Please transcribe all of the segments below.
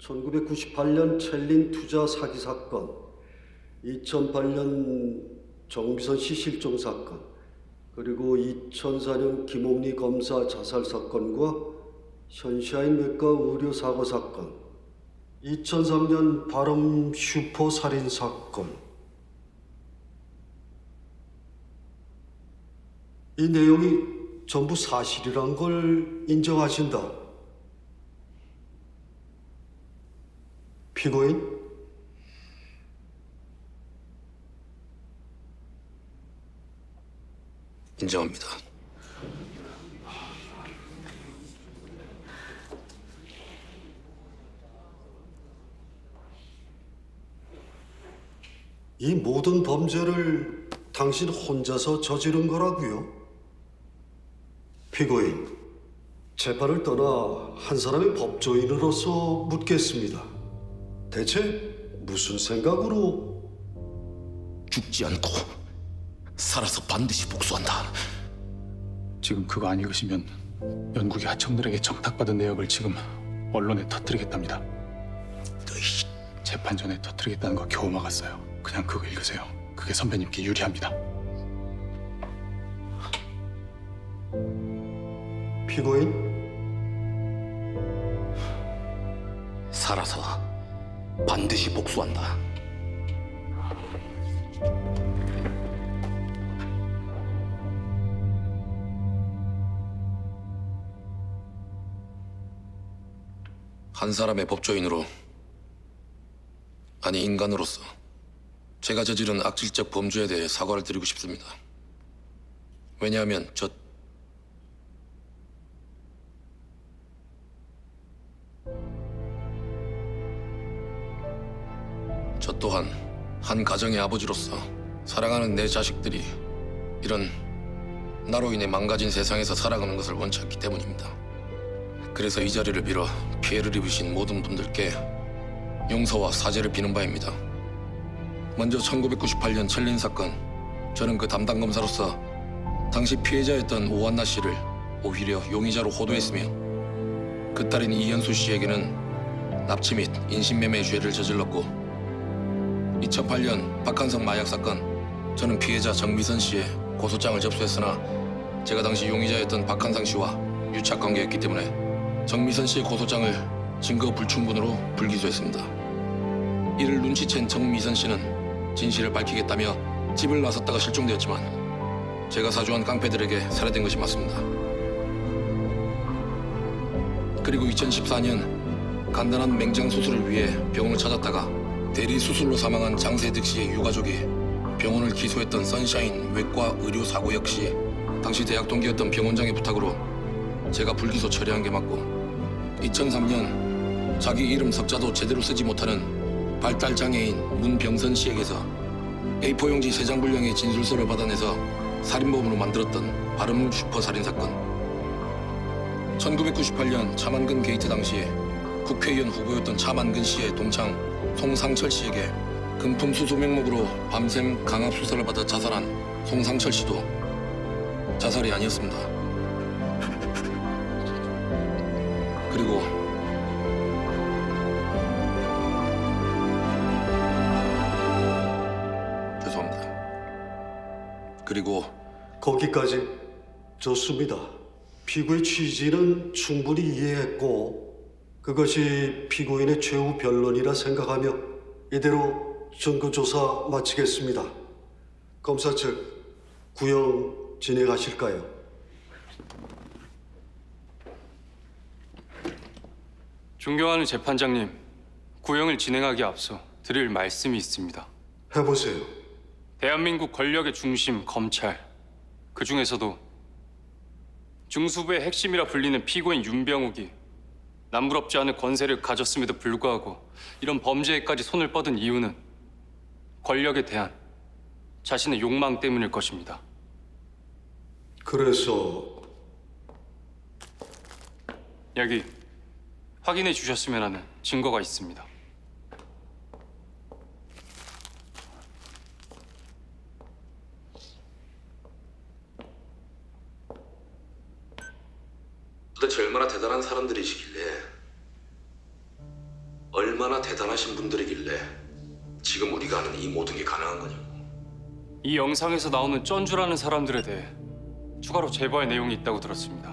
1998년 첼린 투자 사기 사건, 2008년 정미선 씨 실종 사건, 그리고 2004년 김옥리 검사 자살 사건과 션샤인 외과 의료 사고 사건, 2003년 발음 슈퍼 살인 사건. 이 내용이 전부 사실이란 걸 인정하신다. 피고인? 인정합니다. 이 모든 범죄를 당신 혼자서 저지른 거라고요? 피고인, 재판을 떠나 한 사람의 법조인으로서 묻겠습니다. 대체 무슨 생각으로? 죽지 않고 살아서 반드시 복수한다. 지금 그거 안 읽으시면 연구기 하청들에게 청탁받은 내역을 지금 언론에 터뜨리겠답니다. 너희 재판 전에 터뜨리겠다는 거 겨우 막았어요. 그냥 그거 읽으세요. 그게 선배님께 유리합니다. 피고인? 살아서 반드시 복수한다. 한 사람의 법조인으로, 아니 인간으로서 제가 저지른 악질적 범죄에 대해 사과를 드리고 싶습니다. 왜냐하면 저 또한 한 가정의 아버지로서 사랑하는 내 자식들이 이런 나로 인해 망가진 세상에서 살아가는 것을 원치 않기 때문입니다. 그래서 이 자리를 빌어 피해를 입으신 모든 분들께 용서와 사죄를 비는 바입니다. 먼저 1998년 첼린 사건, 저는 그 담당 검사로서 당시 피해자였던 오한나 씨를 오히려 용의자로 호도했으며 그 딸인 이현수 씨에게는 납치 및 인신매매 죄를 저질렀고 2008년 박한성 마약 사건, 저는 피해자 정미선 씨의 고소장을 접수했으나 제가 당시 용의자였던 박한상 씨와 유착 관계였기 때문에 정미선 씨의 고소장을 증거 불충분으로 불기소했습니다. 이를 눈치챈 정미선 씨는 진실을 밝히겠다며 집을 나섰다가 실종되었지만 제가 사주한 깡패들에게 살해된 것이 맞습니다. 그리고 2014년 간단한 맹장 수술을 위해 병원을 찾았다가 대리 수술로 사망한 장세득 씨의 유가족이 병원을 기소했던 선샤인 외과 의료 사고 역시 당시 대학 동기였던 병원장의 부탁으로 제가 불기소 처리한 게 맞고 2003년 자기 이름 석자도 제대로 쓰지 못하는 발달장애인 문병선 씨에게서 A4 용지 3장 분량의 진술서를 받아내서 살인범으로 만들었던 발음 슈퍼 살인 사건. 1998년 차만근 게이트 당시에 국회의원 후보였던 차만근 씨의 동창 송상철 씨에게 금품 수수 명목으로 밤샘 강압 수사를 받아 자살한 송상철 씨도 자살이 아니었습니다. 그리고 죄송합니다. 그리고 거기까지 좋습니다. 피고의 취지는 충분히 이해했고 그것이 피고인의 최후 변론이라 생각하며 이대로 증거조사 마치겠습니다. 검사 측 구형 진행하실까요? 존경하는 재판장님, 구형을 진행하기에 앞서 드릴 말씀이 있습니다. 해보세요. 대한민국 권력의 중심 검찰, 그 중에서도 중수부의 핵심이라 불리는 피고인 윤병욱이 남부럽지 않은 권세를 가졌음에도 불구하고 이런 범죄에까지 손을 뻗은 이유는 권력에 대한 자신의 욕망 때문일 것입니다. 그래서 여기 확인해 주셨으면 하는 증거가 있습니다. 도대체 얼마나 대단한 사람들이시길래 얼마나 대단하신 분들이길래 지금 우리가 하는 이 모든 게 가능한 거냐고. 이 영상에서 나오는 쩐주라는 사람들에 대해 추가로 제보할 내용이 있다고 들었습니다.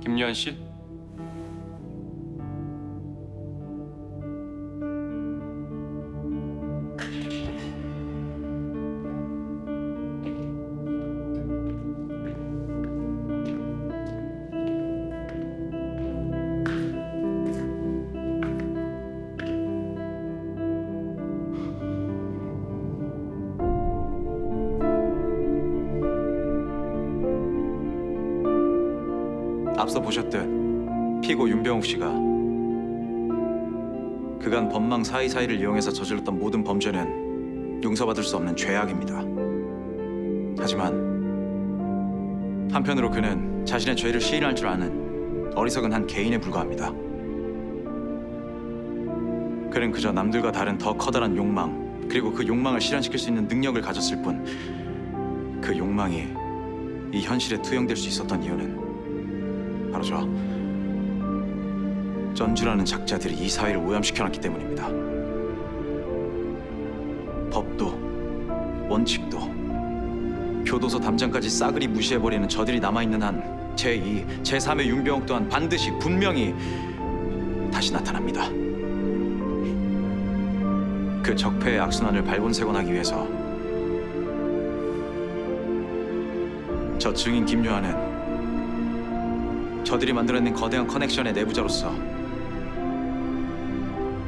김유한 씨? 앞서 보셨듯 피고 윤병욱 씨가 그간 법망 사이사이를 이용해서 저질렀던 모든 범죄는 용서받을 수 없는 죄악입니다. 하지만 한편으로 그는 자신의 죄를 시인할 줄 아는 어리석은 한 개인에 불과합니다. 그는 그저 남들과 다른 더 커다란 욕망, 그리고 그 욕망을 실현시킬 수 있는 능력을 가졌을 뿐, 그 욕망이 이 현실에 투영될 수 있었던 이유는 바로 쩐주라는 작자들이 이 사회를 오염시켜놨기 때문입니다. 법도, 원칙도, 교도소 담장까지 싸그리 무시해버리는 저들이 남아있는 한 제2, 제3의 윤병욱 또한 반드시 분명히 다시 나타납니다. 그 적폐의 악순환을 발본색원하기 위해서 저 증인 김요한은 저들이 만들어낸 거대한 커넥션의 내부자로서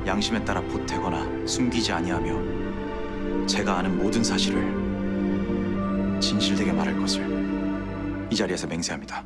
양심에 따라 보태거나 숨기지 아니하며 제가 아는 모든 사실을 진실되게 말할 것을 이 자리에서 맹세합니다.